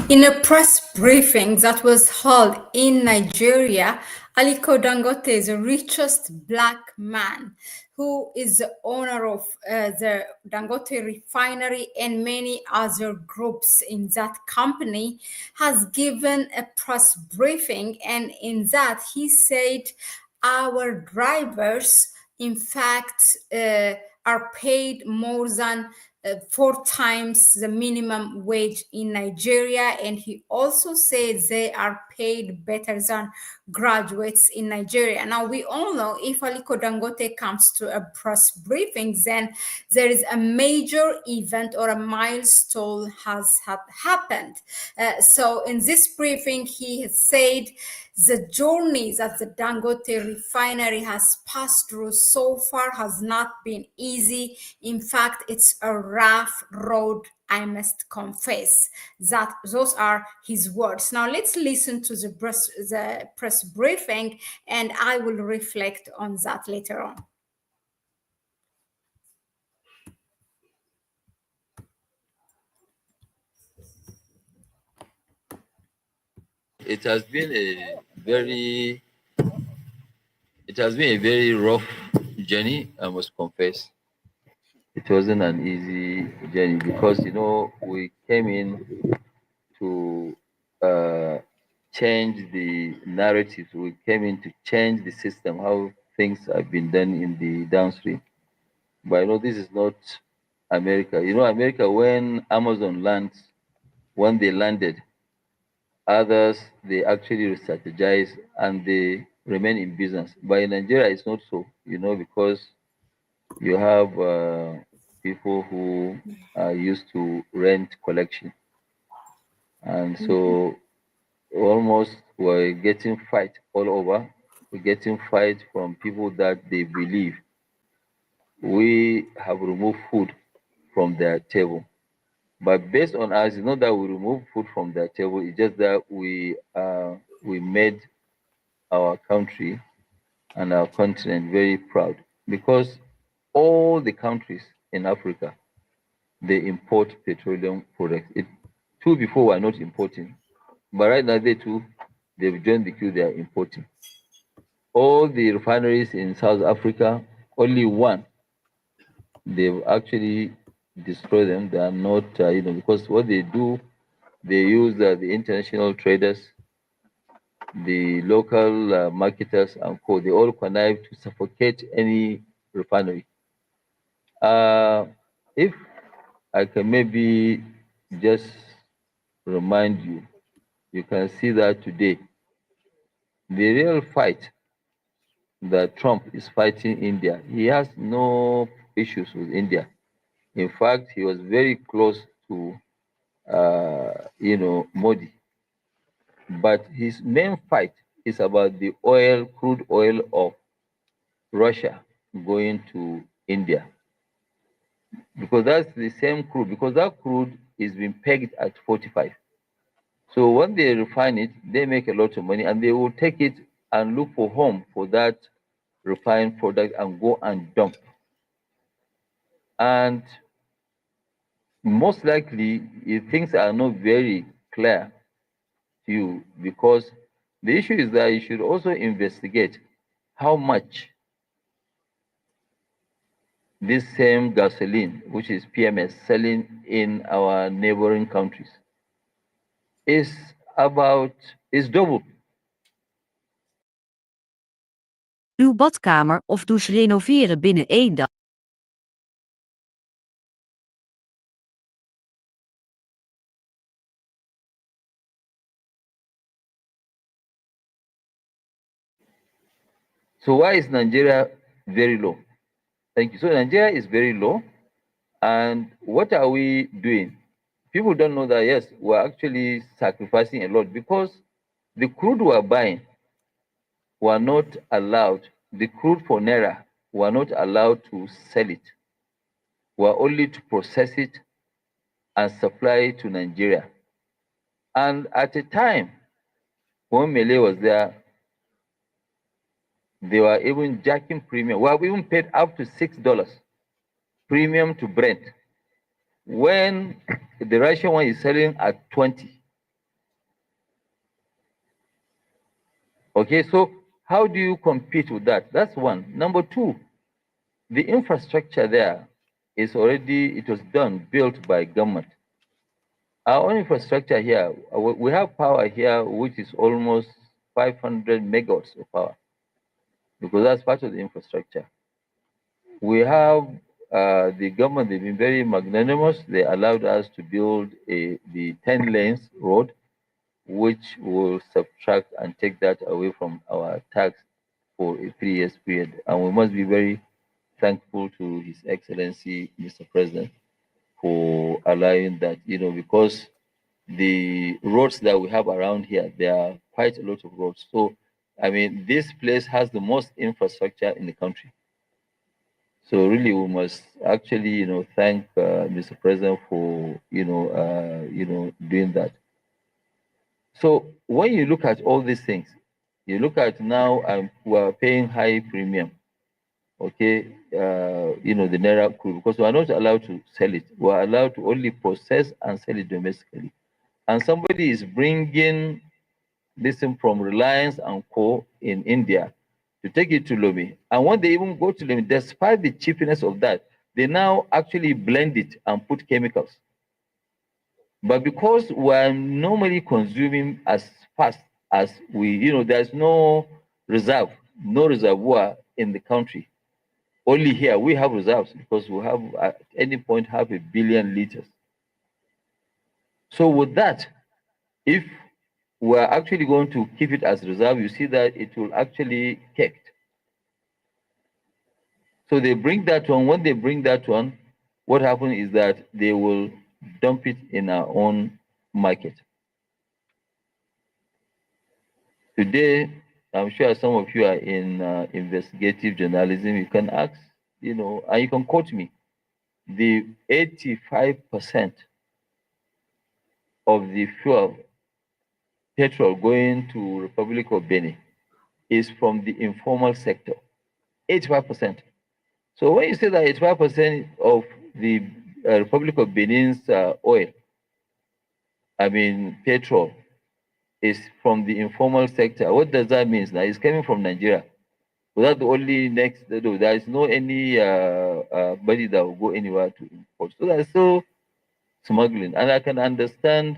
In a press briefing that was held in Nigeria, Aliko Dangote is the richest black man who is the owner of the Dangote refinery and many other groups in that company, has given a press briefing. And in that, he said, our drivers, in fact, are paid more than 4 times the minimum wage in Nigeria. And he also says they are paid better than graduates in Nigeria. Now, we all know if Aliko Dangote comes to a press briefing, then there is a major event or a milestone has happened. So in this briefing, he has said the journey that the Dangote refinery has passed through so far has not been easy. In fact, it's a rough road, I must confess. That those are his words. Now let's listen to the press briefing, and I will reflect on that later on. It has been a very rough journey, I must confess. It wasn't an easy journey because we came in to change the narrative. We came in to change the system, how things have been done in the downstream. But this is not America. America, when Amazon lands, when they landed, others they actually strategize and they remain in business. But in Nigeria, it's not so, because you have people who are used to rent collection, and so almost we're getting fight all over. We're getting fight from people that they believe we have removed food from their table. But based on us, it's not that we remove food from their table. It's just that we made our country and our continent very proud, because all the countries in Africa, they import petroleum products. Two before were not importing, but right now they've joined the queue. They are importing. All the refineries in South Africa, only one, they've actually destroyed them. They are not, because what they do, they use the international traders, the local marketers and co. They all connive to suffocate any refinery. If I can maybe just remind you, you can see that today the real fight that Trump is fighting India, he has no issues with India. In fact, he was very close to, Modi. But his main fight is about the crude oil of Russia going to India. Because that's the same crude, because that crude is being pegged at 45. So when they refine it, they make a lot of money, and they will take it and look for home for that refined product and go and dump. And most likely, if things are not very clear to you, because the issue is that you should also investigate how much this same gasoline, which is PMS, selling in our neighboring countries, is double. Uw badkamer of douche renoveren binnen 1 dag. So why is Nigeria very low? Thank you. So Nigeria is very low. And what are we doing? People don't know that, yes, we're actually sacrificing a lot, because the crude we're buying, we're not allowed, the crude for Naira, we're not allowed to sell it. We're only to process it and supply it to Nigeria. And at a time when Mele was there, they were even jacking premium. We have even paid up to $6 premium to Brent, when the Russian one is selling at 20. Okay, so how do you compete with that? That's one. Number two, the infrastructure there is already, it was done, built by government. Our own infrastructure here, we have power here, which is almost 500 megawatts of power, because that's part of the infrastructure. We have the government, they've been very magnanimous. They allowed us to build the 10 lanes road, which will subtract and take that away from our tax for a 3 years period. And we must be very thankful to His Excellency, Mr. President, for allowing that, because the roads that we have around here, there are quite a lot of roads. So, I mean, this place has the most infrastructure in the country. So really, we must actually, thank Mr. President for, doing that. So when you look at all these things, you look at now, we are paying high premium, okay, the Naira crude, because we are not allowed to sell it. We are allowed to only process and sell it domestically. And somebody is bringing this thing from Reliance and Co. in India to take it to Lome. And when they even go to Lome, despite the cheapness of that, they now actually blend it and put chemicals. But because we're normally consuming as fast as we, there's no reserve, no reservoir in the country. Only here we have reserves because we have at any point 500 million liters. So with that, if we're actually going to keep it as reserve, you see that it will actually cake. So they bring that one. When they bring that one, what happens is that they will dump it in our own market. Today, I'm sure some of you are in investigative journalism. You can ask, and you can quote me. The 85% of the fuel, petrol going to Republic of Benin is from the informal sector. 85%. So when you say that 85% of the Republic of Benin's oil, I mean petrol, is from the informal sector, what does that mean? Now it's coming from Nigeria. Without the only next, there is no any body that will go anywhere to import. So that's so smuggling, and I can understand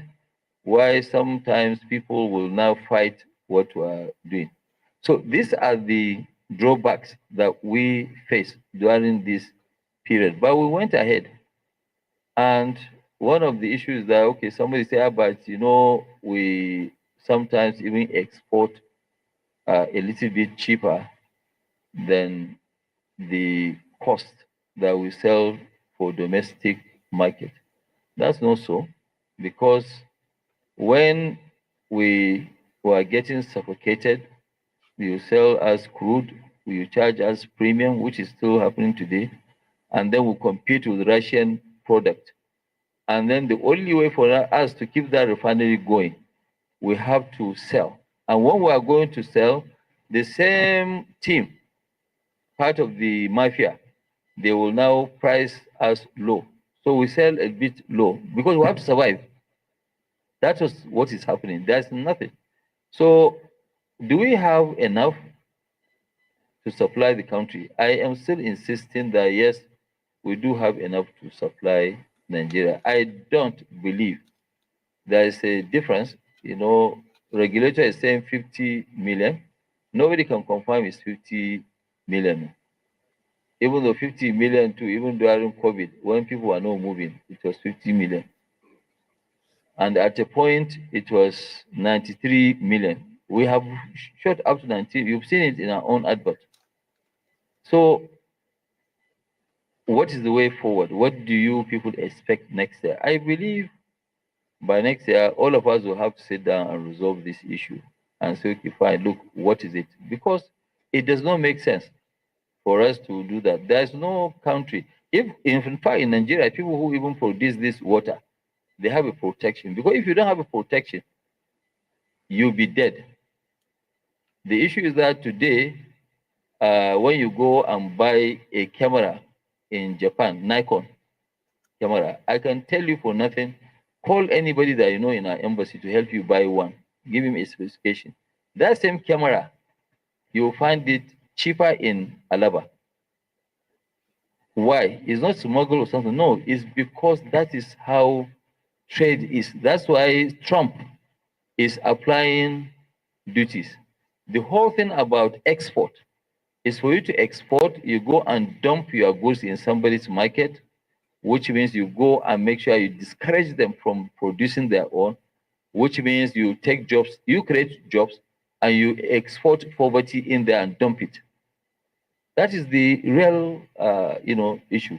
why sometimes people will now fight what we are doing. So these are the drawbacks that we face during this period. But we went ahead, and one of the issues that somebody say, but we sometimes even export a little bit cheaper than the cost that we sell for domestic market. That's not so, because when we were getting suffocated, you sell as crude, you charge as premium, which is still happening today, and then we compete with Russian product. And then the only way for us to keep that refinery going, we have to sell. And when we are going to sell, the same team, part of the mafia, they will now price us low. So we sell a bit low because we have to survive. That was what is happening. There's nothing. So do we have enough to supply the country? I am still insisting that yes, we do have enough to supply Nigeria. I don't believe there is a difference. Regulator is saying 50 million. Nobody can confirm it's 50 million. Even though 50 million too, even during COVID, when people were not moving, it was 50 million. And at a point, it was 93 million. We have shot up to 19. You've seen it in our own advert. So what is the way forward? What do you people expect next year? I believe by next year, all of us will have to sit down and resolve this issue and say, okay, fine, look, what is it? Because it does not make sense for us to do that. There's no country. If, in fact, in Nigeria, people who even produce this water, they have a protection. Because if you don't have a protection, you'll be dead. The issue is that today, when you go and buy a camera in Japan, Nikon camera, I can tell you for nothing, call anybody that you know in our embassy to help you buy one. Give him a specification. That same camera, you'll find it cheaper in Alaba. Why? It's not smuggled or something. No, it's because that is how trade is. That's why Trump is applying duties. The whole thing about export is for you to export, you go and dump your goods in somebody's market, which means you go and make sure you discourage them from producing their own, which means you take jobs, you create jobs, and you export poverty in there and dump it. That is the real, issue.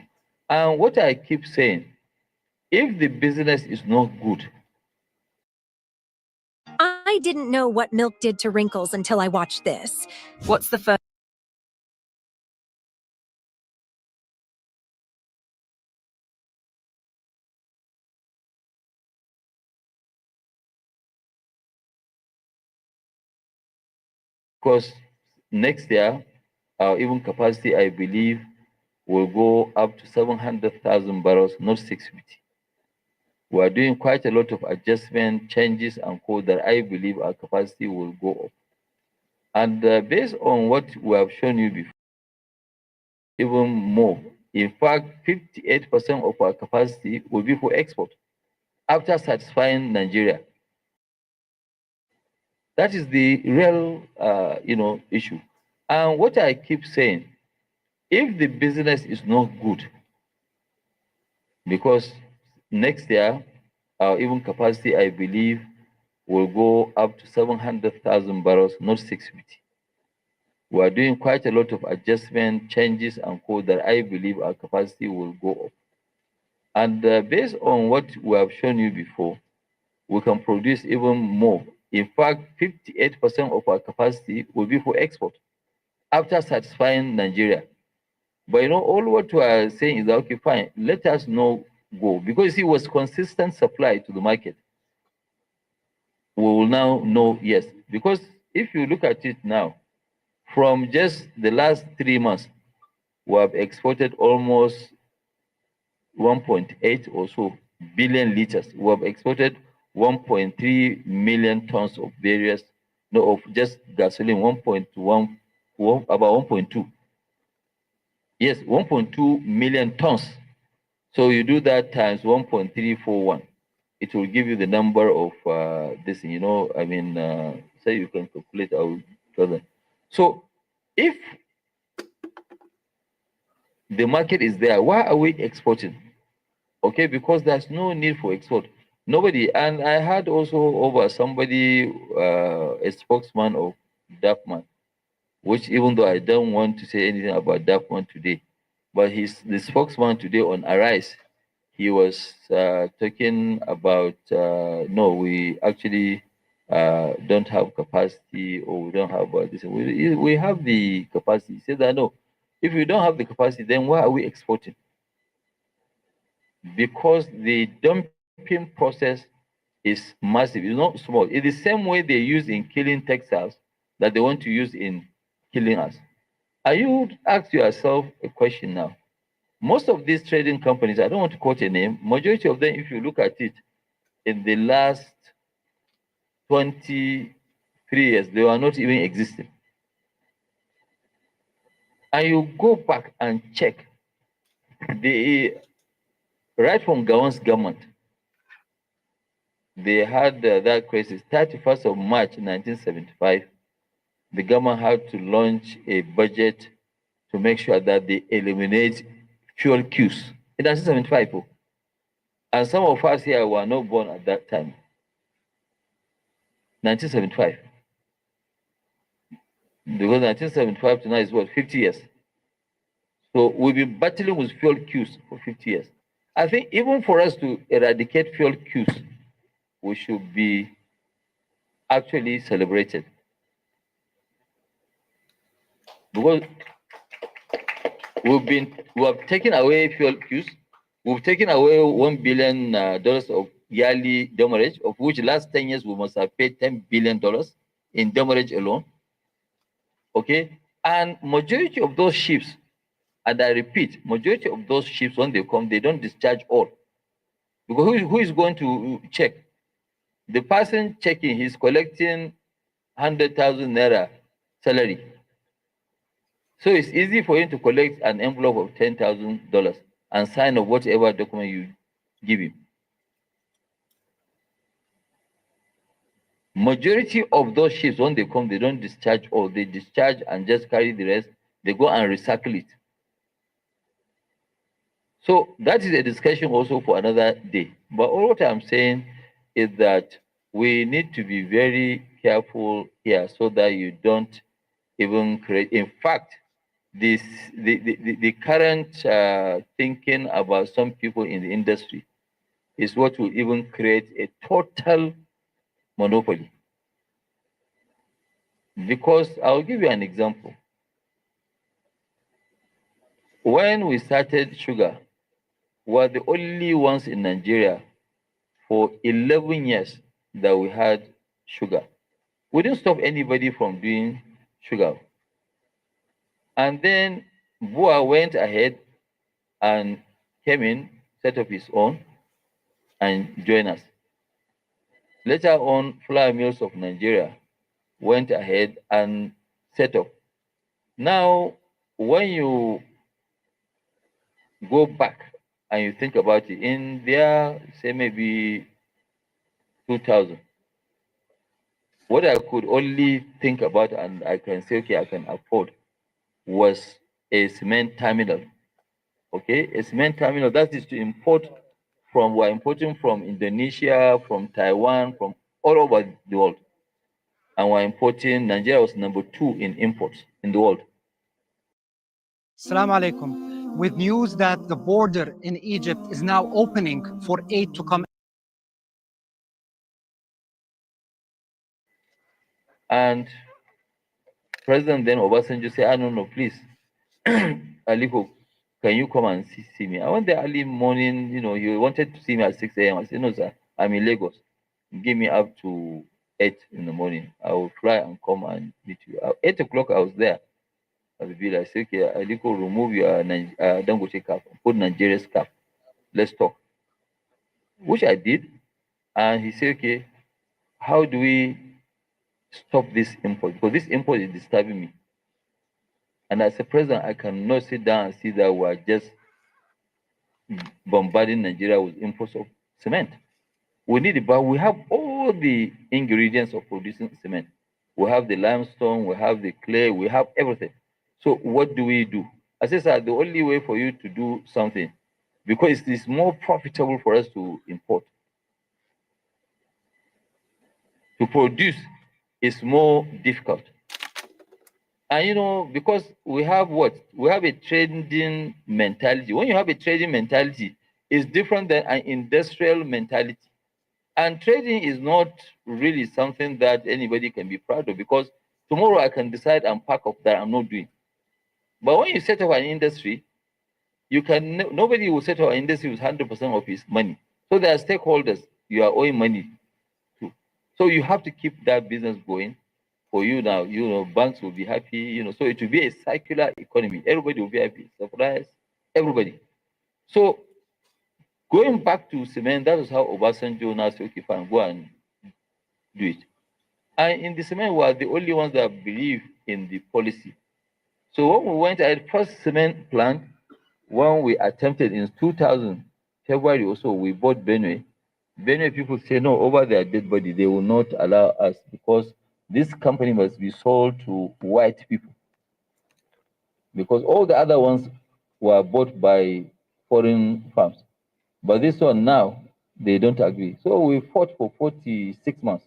And what I keep saying, if the business is not good, I didn't know what milk did to wrinkles until I watched this. What's the first? because next year, our even capacity, I believe, will go up to 700,000 barrels, not 650. We are doing quite a lot of adjustment, changes, and code that I believe our capacity will go up. And based on what we have shown you before, even more. In fact, 58% of our capacity will be for export after satisfying Nigeria. That is the real, issue. And what I keep saying, if the business is not good, because next year, our even capacity, I believe, will go up to 700,000 barrels, not 650. We are doing quite a lot of adjustment, changes, and code that I believe our capacity will go up. And based on what we have shown you before, we can produce even more. In fact, 58% of our capacity will be for export after satisfying Nigeria. But all what we are saying is that, okay, fine, let us know go. Because it was consistent supply to the market. We will now know, yes. Because if you look at it now, from just the last 3 months, we have exported almost 1.8 or so billion liters. We have exported 1.3 million tons of various, no, of just gasoline, 1.1, about 1.2. Yes, 1.2 million tons. So you do that times 1.341. It will give you the number of this, say you can calculate out further. So if the market is there, why are we exporting? Okay, because there's no need for export. Nobody, and I had also over somebody, a spokesman of DAFMAN, which even though I don't want to say anything about DAFMAN today, but he's the spokesman today on Arise. He was talking about, no, we actually don't have capacity, or we don't have this. We have the capacity. He said that, no, if we don't have the capacity, then why are we exporting? Because the dumping process is massive. It's not small. It's the same way they use in killing textiles that they want to use in killing us. Are you ask yourself a question now? Most of these trading companies, I don't want to quote a name, majority of them, if you look at it, in the last 23 years, they are not even existing. And you go back and check, right from Gabon's government, they had that crisis. 31st of March 1975, the government had to launch a budget to make sure that they eliminate fuel queues in 1975. And some of us here were not born at that time. 1975. Because 1975 to now is what, 50 years. So we've been battling with fuel queues for 50 years. I think even for us to eradicate fuel queues, we should be actually celebrated. Because we have taken away fuel queues, we've taken away $1 billion of yearly demurrage, of which last 10 years we must have paid $10 billion in demurrage alone. Okay, and majority of those ships, and I repeat, majority of those ships, when they come, they don't discharge all. Because who is going to check? The person checking, he's collecting 100,000 naira salary. So it's easy for him to collect an envelope of $10,000 and sign of whatever document you give him. Majority of those ships, when they come, they don't discharge, or they discharge and just carry the rest. They go and recycle it. So that is a discussion also for another day. But all what I'm saying is that we need to be very careful here so that you don't even create. In fact, the current thinking about some people in the industry is what will even create a total monopoly. Because I'll give you an example. When we started sugar, we were the only ones in Nigeria for 11 years that we had sugar. We didn't stop anybody from doing sugar. And then Bua went ahead and came in, set up his own, and joined us. Later on, Flour Mills of Nigeria went ahead and set up. Now, when you go back and you think about it, in there, say maybe 2000, what I could only think about and I can say, okay, I can afford was a cement terminal. Okay, a cement terminal, that is to import from, we're importing from Indonesia, from Taiwan, from all over the world. And we're importing, Nigeria was number 2 in imports in the world. Assalamu alaikum. With news that the border in Egypt is now opening for aid to come. And President then Obasanjo said, no, please, Aliko, can you come and see me? I went there early morning, he wanted to see me at 6 a.m. I said, no, sir, I'm in Lagos. Give me up to 8 in the morning. I will fly and come and meet you. At 8 o'clock, I was there. I said, okay, Aliko, remove your Dangote cap, put Nigeria's cap. Let's talk. Which I did. And he said, okay, how do we stop this import? Because this import is disturbing me. And as a president, I cannot sit down and see that we're just bombarding Nigeria with imports of cement. We need it, but we have all the ingredients of producing cement. We have the limestone, we have the clay, we have everything. So what do we do? I said, sir, the only way for you to do something, because it is more profitable for us to import. To produce is more difficult. And because we have what? We have a trading mentality. When you have a trading mentality, it's different than an industrial mentality. And trading is not really something that anybody can be proud of, because tomorrow I can decide and pack up that I'm not doing. But when you set up an industry, nobody will set up an industry with 100% of his money. So there are stakeholders you are owing money to. So you have to keep that business going. For you now, banks will be happy, so it will be a circular economy. Everybody will be happy, suppliers, everybody. So going back to cement, that is how Obasanjo now said, okay, fine, go and do it. And in the cement, we are the only ones that believe in the policy. So when we went at first cement plant, when we attempted in 2000, February also, we bought Benue. Benue people say, no, over their dead body, they will not allow us, because this company must be sold to white people. Because all the other ones were bought by foreign firms. But this one now, they don't agree. So we fought for 46 months.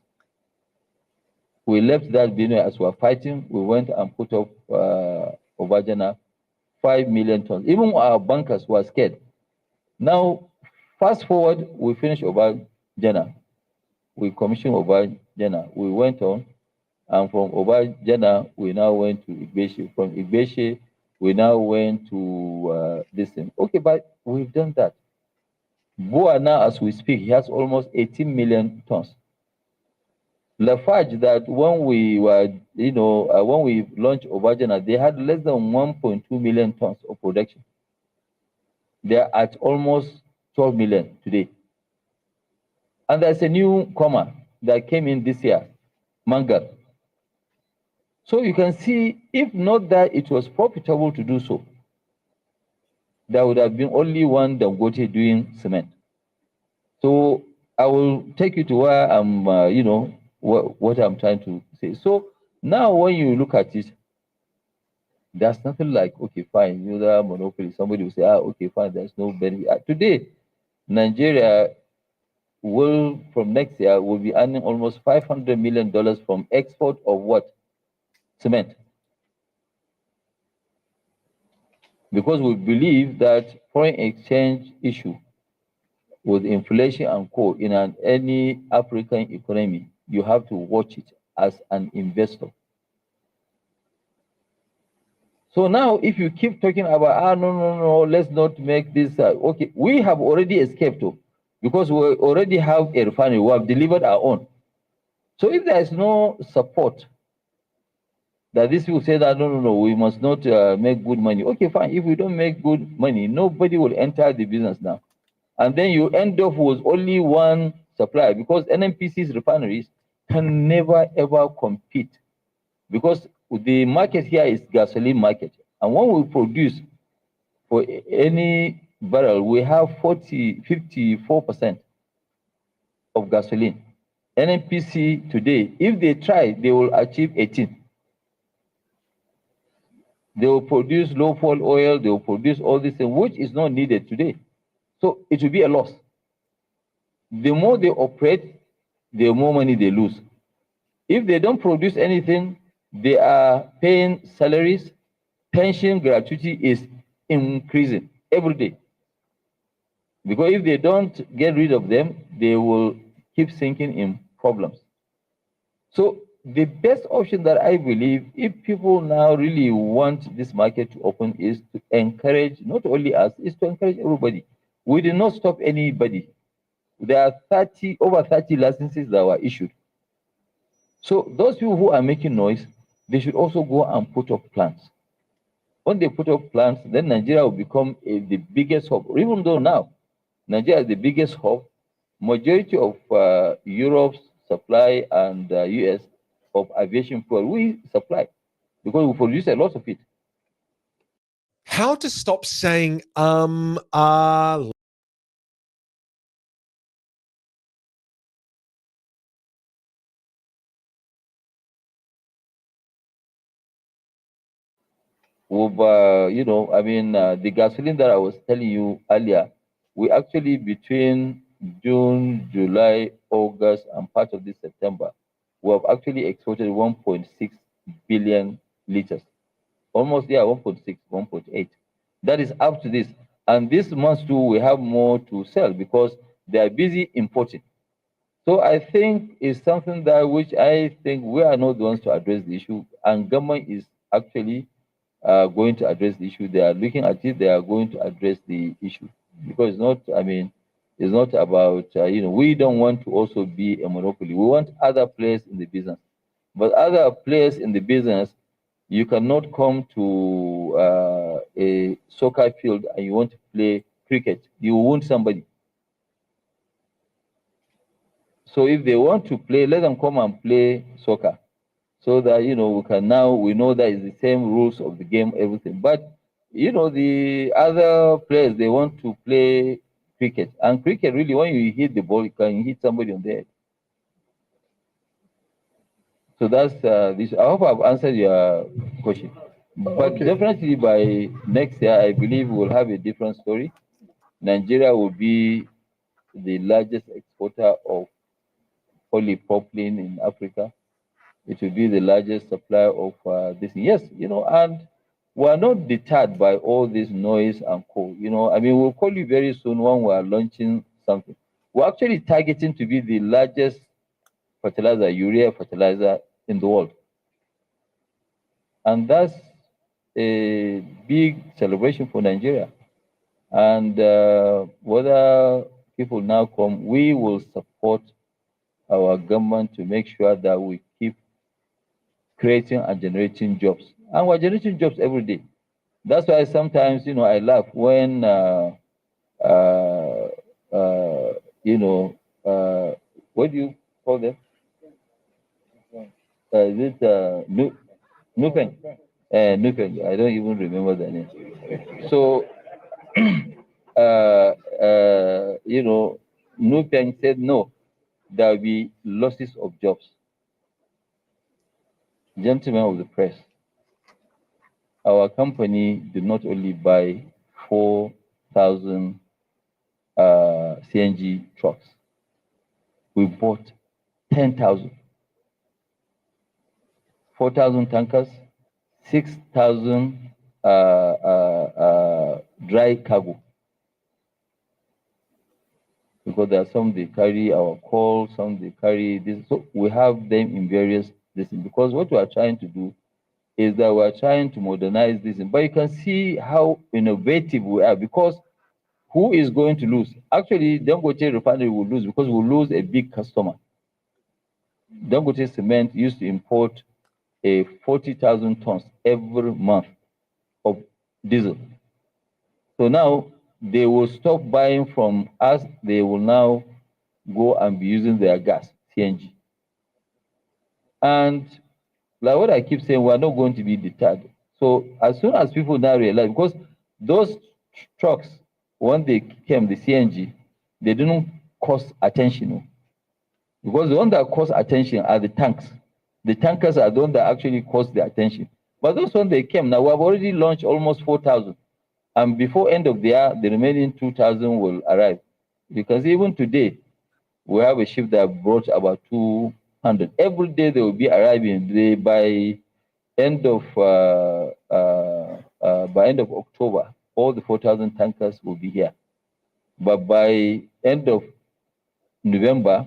We left that Benue as we were fighting. We went and put up Obajana, 5 million tons. Even our bankers were scared. Now, fast forward, we finished Obajana. We commissioned Obajana. We went on. And from Obajana, we now went to Igbeshi. From Igbeshi, we now went to this thing. Okay, but we've done that. Bua now, as we speak, he has almost 18 million tons. Lafarge, that when we were, when we launched Obajana, they had less than 1.2 million tons of production. They're at almost 12 million today. And there's a newcomer that came in this year, Mangal. So you can see, if not that it was profitable to do so, there would have been only one Dangote doing cement. So I will take you to where I'm, what I'm trying to say. So now when you look at it, there's nothing like, okay, fine, you know, monopoly. Somebody will say, okay, fine, there's no benefit. Today, Nigeria will, from next year, will be earning almost $500 million from export of what? Cement. Because we believe that foreign exchange issue with inflation and co in any African economy, you have to watch it as an investor. So now, if you keep talking about, no, let's not make this, okay, we have already escaped because we already have a refinery, we have delivered our own. So if there is no support, that these people say that, no, we must not make good money. Okay, fine, if we don't make good money, nobody will enter the business now. And then you end up with only one supplier, because NNPC's refineries can never ever compete, because the market here is gasoline market. And when we produce for any barrel, we have 54% of gasoline. NNPC today, if they try, they will achieve 18. They will produce low fall oil, they will produce all this thing, which is not needed today. So it will be a loss. The more they operate, the more money they lose. If they don't produce anything, they are paying salaries, pension gratuity is increasing every day. Because if they don't get rid of them, they will keep sinking in problems. So the best option that I believe, if people now really want this market to open, is to encourage not only us, is to encourage everybody. We did not stop anybody. There are over 30 licenses that were issued. So those people who are making noise, they should also go and put up plants. When they put up plants, then Nigeria will become the biggest hub. Even though now Nigeria is the biggest hub, majority of Europe's supply and US of aviation fuel, we supply because we produce a lot of it. How to stop saying With, the gasoline that I was telling you earlier, we actually, between June, July, August, and part of this September, we have actually exported 1.6 billion liters. Almost, 1.6, 1.8. That is up to this. And this month too, we have more to sell because they are busy importing. So I think it's something that which I think we are not the ones to address the issue, and government is actually going to address the issue. They are looking at it. They are going to address the issue because it's not. It's not about we don't want to also be a monopoly. We want other players in the business, but other players in the business, you cannot come to a soccer field and you want to play cricket. You want somebody. So if they want to play, let them come and play soccer, so that we know that is the same rules of the game, everything. But the other players, they want to play cricket, and cricket really, when you hit the ball, you can hit somebody on the head. So that's this. I hope I've answered your question. But Okay. definitely by next year, I believe we'll have a different story. Nigeria will be the largest exporter of polypropylene in Africa. It will be the largest supplier of this. Yes, and we're not deterred by all this noise and call. We'll call you very soon when we are launching something. We're actually targeting to be the largest fertilizer, urea fertilizer in the world. And that's a big celebration for Nigeria. And whether people now come, we will support our government to make sure that we keep creating and generating jobs. And we're generating jobs every day. That's why sometimes, I laugh when, what do you call them? Is it Nupeng. Nupeng. I don't even remember the name. So, you know, Nupeng said no, there will be losses of jobs. Gentlemen of the press, our company did not only buy 4,000 CNG trucks, we bought 10,000, 4,000 tankers, 6,000 dry cargo. Because there are some they carry our coal, some they carry this. So we have them in various places. Because what we are trying to do is that we are trying to modernize this. But you can see how innovative we are, because who is going to lose? Actually, Dangote refinery will lose because we'll lose a big customer. Dangote Cement used to import 40,000 tons every month of diesel. So now they will stop buying from us. They will now go and be using their gas, CNG. And like what I keep saying, we're not going to be deterred. So as soon as people now realize, because those trucks, when they came, the CNG, they didn't cost attention. Because the one that cost attention are the tanks. The tankers are the one that actually cost the attention. But those when they came, now we have already launched almost 4,000. And before end of the year, the remaining 2,000 will arrive. Because even today, we have a ship that brought about 200. Every day they will be arriving. By end of October, all the 4,000 tankers will be here. But by end of November,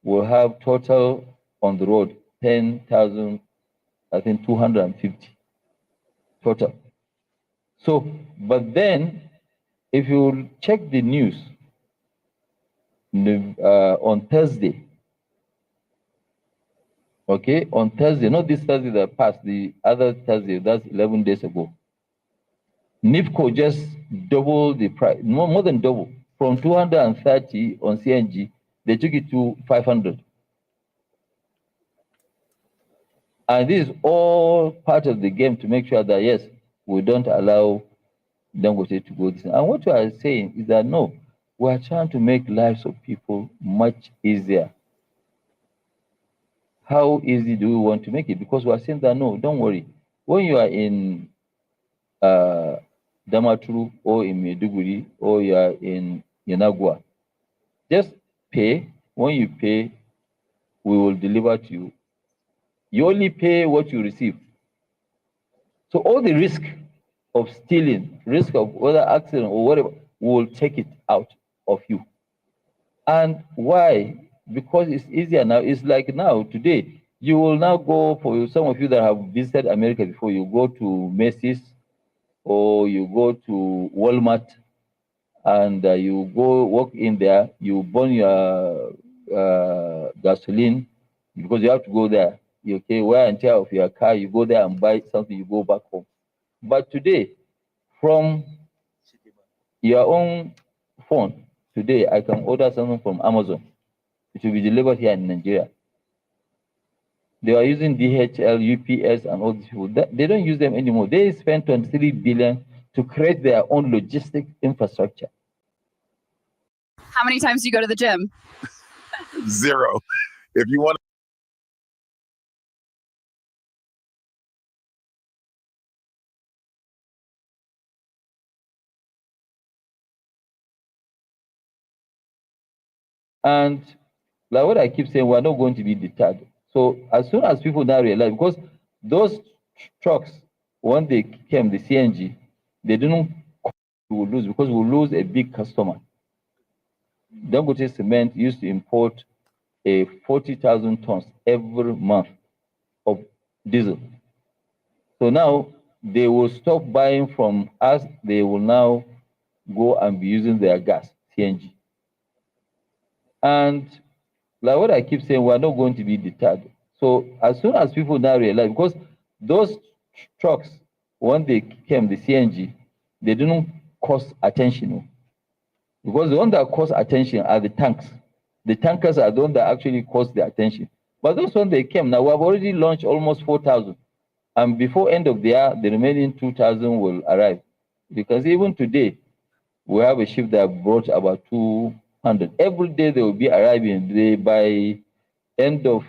we'll have total on the road 10,000, I think 250 total. So, but then if you check the news on Thursday, okay, on Thursday, not this Thursday that passed, the other Thursday, that's 11 days ago, NIPCO just doubled the price, more than double, from 230 on CNG, they took it to 500. And this is all part of the game to make sure that, yes, we don't allow Dangote to go this. And what we are saying is that, no, we are trying to make lives of people much easier. How easy do we want to make it? Because we are saying that, no, don't worry. When you are in Damaturu or in Maiduguri or you are in Yanagua, just pay. When you pay, we will deliver to you. You only pay what you receive. So all the risk of stealing, risk of whether accident or whatever, we will take it out of you. And why? Because it's easier now. It's like now, today, you will now go, for some of you that have visited America before, you go to Macy's or you go to Walmart and you go walk in there, you burn your gasoline because you have to go there. You wear and tear of your car, you go there and buy something, you go back home. But today, from your own phone, today I can order something from Amazon. It will be delivered here in Nigeria. They are using DHL, UPS, and all these people. They don't use them anymore. They spend 23 billion to create their own logistic infrastructure. How many times do you go to the gym? 0. If you want And like what I keep saying, we're not going to be deterred. So as soon as people now realize, because those trucks, when they came, the CNG, they didn't lose because we'll lose a big customer. Dangote Cement used to import 40,000 tons every month of diesel. So now they will stop buying from us. They will now go and be using their gas, CNG. And like what I keep saying, we're not going to be deterred. So as soon as people now realize, because those trucks, when they came, the CNG, they didn't cost attention. Because the one that cost attention are the tanks. The tankers are the one that actually cost the attention. But those when they came, now we have already launched almost 4,000. And before end of the year, the remaining 2,000 will arrive. Because even today, we have a ship that brought about 200. Every day they will be arriving. By end of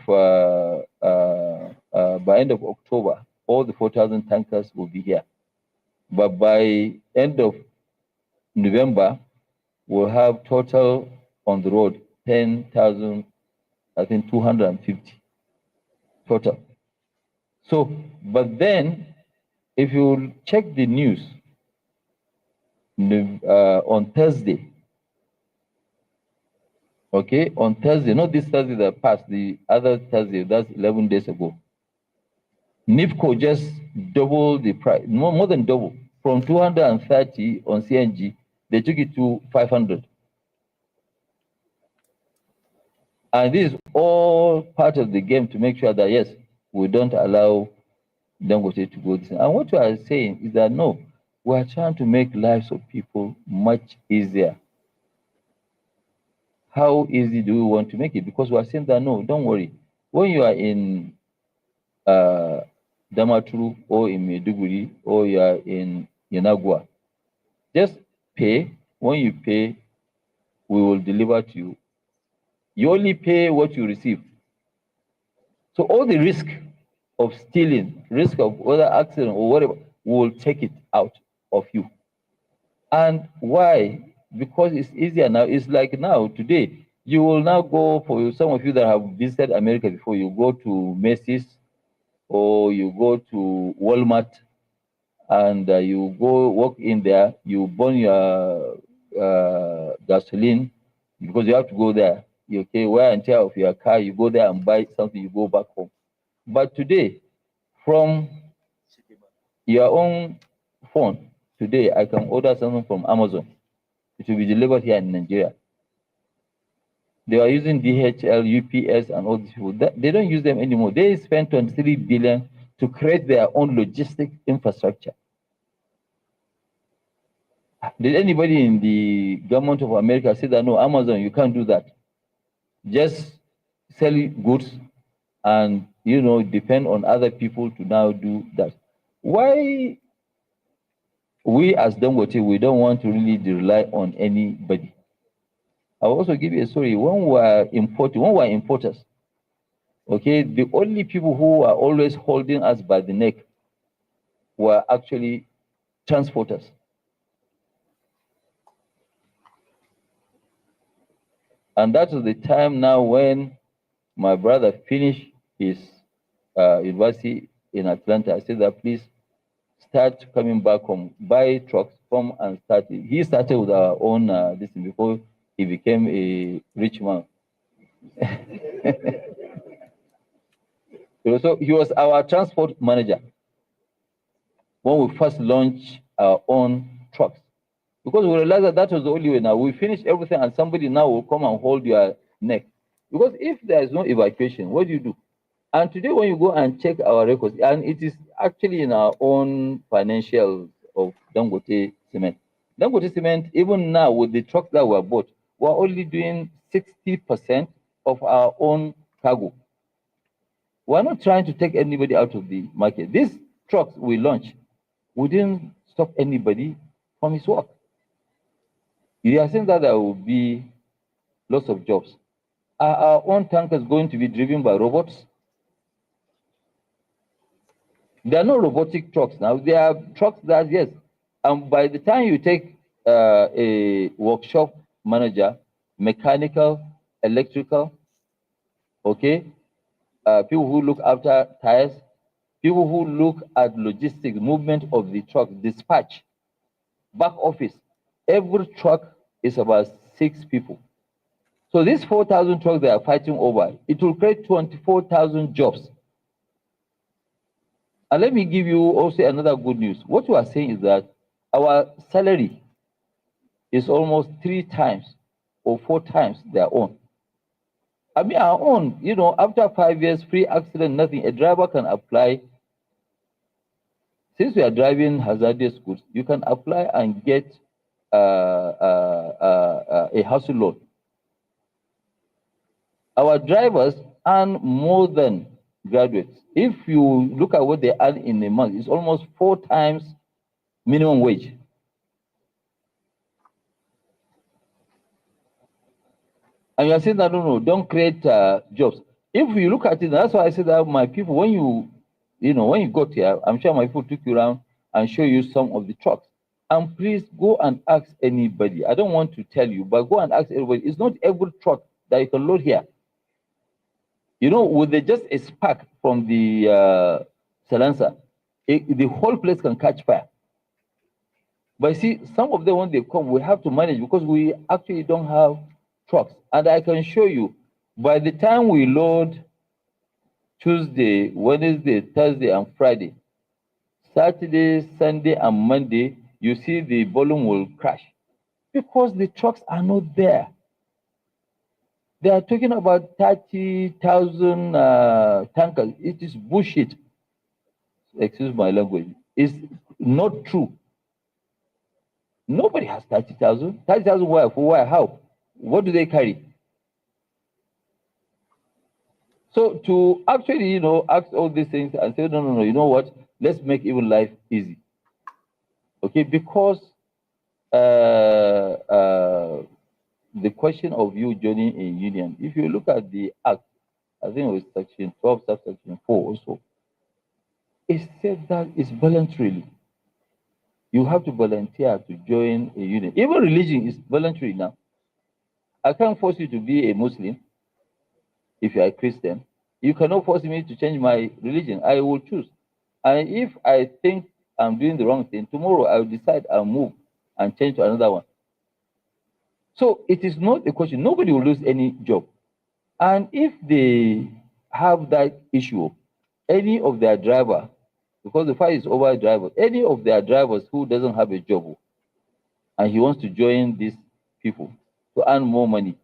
October, all the 4,000 tankers will be here. But by end of November, we'll have total on the road 10,000, I think 250 total. So, but then if you check the news on Thursday, okay, on Thursday, not this Thursday that passed, the other Thursday, that's 11 days ago, NIPCO just doubled the price, more than double. From 230 on CNG, they took it to 500. And this is all part of the game to make sure that, yes, we don't allow Dangote to go this. And what we are saying is that, no, we are trying to make lives of people much easier. How easy do we want to make it? Because we are saying that, no, don't worry. When you are in Damaturu or in Maiduguri or you are in Yanagua, just pay. When you pay, we will deliver to you. You only pay what you receive. So all the risk of stealing, risk of whether accident or whatever, we will take it out of you. And why? Because it's easier now. It's like now, today, you will now go, for some of you that have visited America before, you go to Macy's or you go to Walmart and you go walk in there, you burn your gasoline because you have to go there. Okay, wear and tear of your car, you go there and buy something, you go back home. But today, from your own phone, today I can order something from Amazon. It will be delivered here in Nigeria. They are using DHL, UPS, and all these people. They don't use them anymore. They spend 23 billion to create their own logistic infrastructure. Did anybody in the government of America say that, no, Amazon, you can't do that? Just sell goods and, you know, depend on other people to now do that. Why we as Dangote, we don't want to really rely on anybody? I'll also give you a story. When we were importers, okay, the only people who are always holding us by the neck were actually transporters. And that is the time now when my brother finished his university in Atlanta. I said that, please start coming back home, buy trucks, come and start. He started with our own this before he became a rich man. So he was our transport manager when we first launched our own trucks. Because we realized that that was the only way. Now we finished everything and somebody now will come and hold your neck. Because if there is no evacuation, what do you do? And today when you go and check our records, and it is actually in our own financials of Dangote Cement. Dangote Cement, even now with the trucks that were bought, we're only doing 60% of our own cargo. We're not trying to take anybody out of the market. These trucks we launched, we didn't stop anybody from his work. You are saying that there will be lots of jobs. Are our own tankers going to be driven by robots? There are no robotic trucks now. There are trucks that, yes, and by the time you take a workshop manager, mechanical, electrical, okay, people who look after tires, people who look at logistics, movement of the truck, dispatch, back office, every truck is about 6 people. So these 4,000 trucks they are fighting over, it will create 24,000 jobs. And let me give you also another good news. What we are saying is that our salary is almost 3 times or 4 times their own. I mean, our own, you know, after 5 years, free accident, nothing, a driver can apply. Since we are driving hazardous goods, you can apply and get a hustle loan. Our drivers earn more than graduates. If you look at what they earn in a month, it's almost 4 times minimum wage. And you are saying that, no, don't create jobs. If you look at it, that's why I said that my people, when you got here, I'm sure my people took you around and show you some of the trucks. And please go and ask anybody. I don't want to tell you, but go and ask everybody. It's not every truck that you can load here. With just a spark from the silencer, the whole place can catch fire. But see, some of them, when they come, we have to manage because we actually don't have trucks. And I can show you, by the time we load Tuesday, Wednesday, Thursday, and Friday, Saturday, Sunday, and Monday, you see the volume will crash because the trucks are not there. They are talking about 30,000 tankers. It is bullshit. Excuse my language. It's not true. Nobody has 30,000. 30,000 where? For where? How? What do they carry? So to actually, ask all these things and say, no, you know what? Let's make even life easy. Okay, because the question of you joining a union, if you look at the act, I think it was section 12, subsection 4 also, it said that it's voluntarily. You have to volunteer to join a union. Even religion is voluntary now. I can't force you to be a Muslim if you are a Christian. You cannot force me to change my religion. I will choose. And if I think I'm doing the wrong thing, tomorrow I will decide I'll move and change to another one. So it is not a question. Nobody will lose any job. And if they have that issue, any of their driver, because the fight is over drivers, any of their drivers who doesn't have a job and he wants to join these people to earn more money,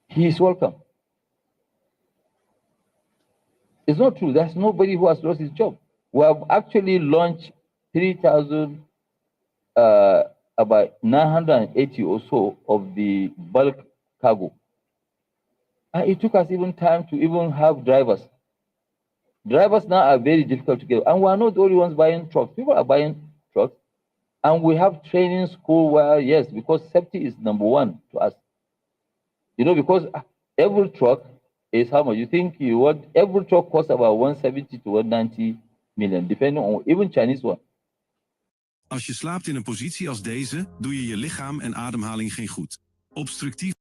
he is welcome. It's not true. There's nobody who has lost his job. We have actually launched 3,000, about 980 or so of the bulk cargo. And it took us even time to even have drivers. Drivers now are very difficult to get. And we are not the only ones buying trucks. People are buying trucks. And we have training school where, yes, because safety is number one to us. Because every truck is how much? You think every truck costs about 170 to 190 million, depending on even Chinese one. Als je slaapt in een positie als deze, doe je je lichaam en ademhaling geen goed. Obstructief.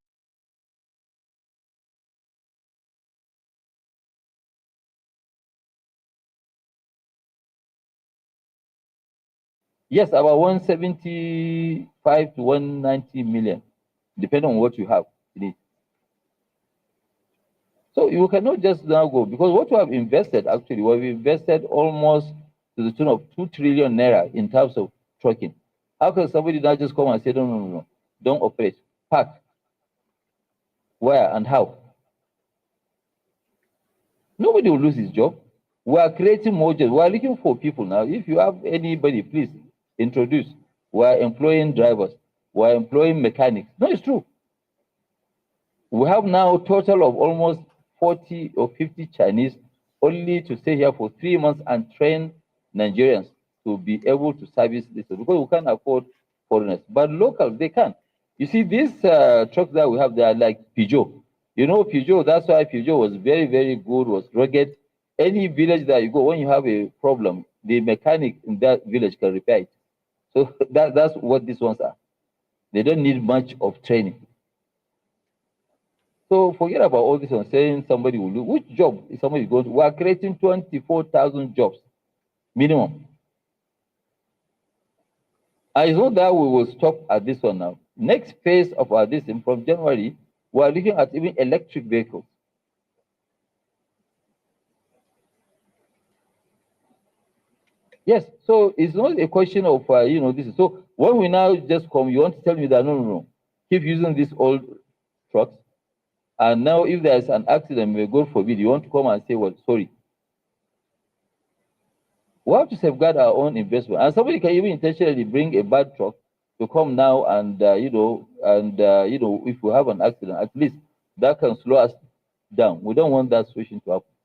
Yes, about 175 to 190 million, depending on what you have in it. So you cannot just now go, because what we have invested, actually, we've invested almost to the tune of 2 trillion naira in terms of trucking. How can somebody now just come and say, no, don't operate, park? Where and how? Nobody will lose his job. We are creating more jobs. We are looking for people now. If you have anybody, please introduce. We are employing drivers. We are employing mechanics. No, it's true. We have now a total of almost 40 or 50 Chinese only to stay here for 3 months and train Nigerians to be able to service this, because we can't afford foreigners. But locals, they can. You see, these trucks that we have, they are like Peugeot. Peugeot, that's why Peugeot was very, very good, was rugged. Any village that you go, when you have a problem, the mechanic in that village can repair it. So that's what these ones are. They don't need much of training. So forget about all this and saying somebody will do. Which job is somebody going to? We are creating 24,000 jobs, minimum. And it's not that we will stop at this one now. Next phase of our this from January, we are looking at even electric vehicles. Yes, so it's not a question of, this. So when we now just come, you want to tell me that, no, keep using these old trucks. And now if there's an accident, may God forbid, you want to come and say, well, sorry. We have to safeguard our own investment. And somebody can even intentionally bring a bad truck to come now and, if we have an accident, at least that can slow us down. We don't want that situation to happen.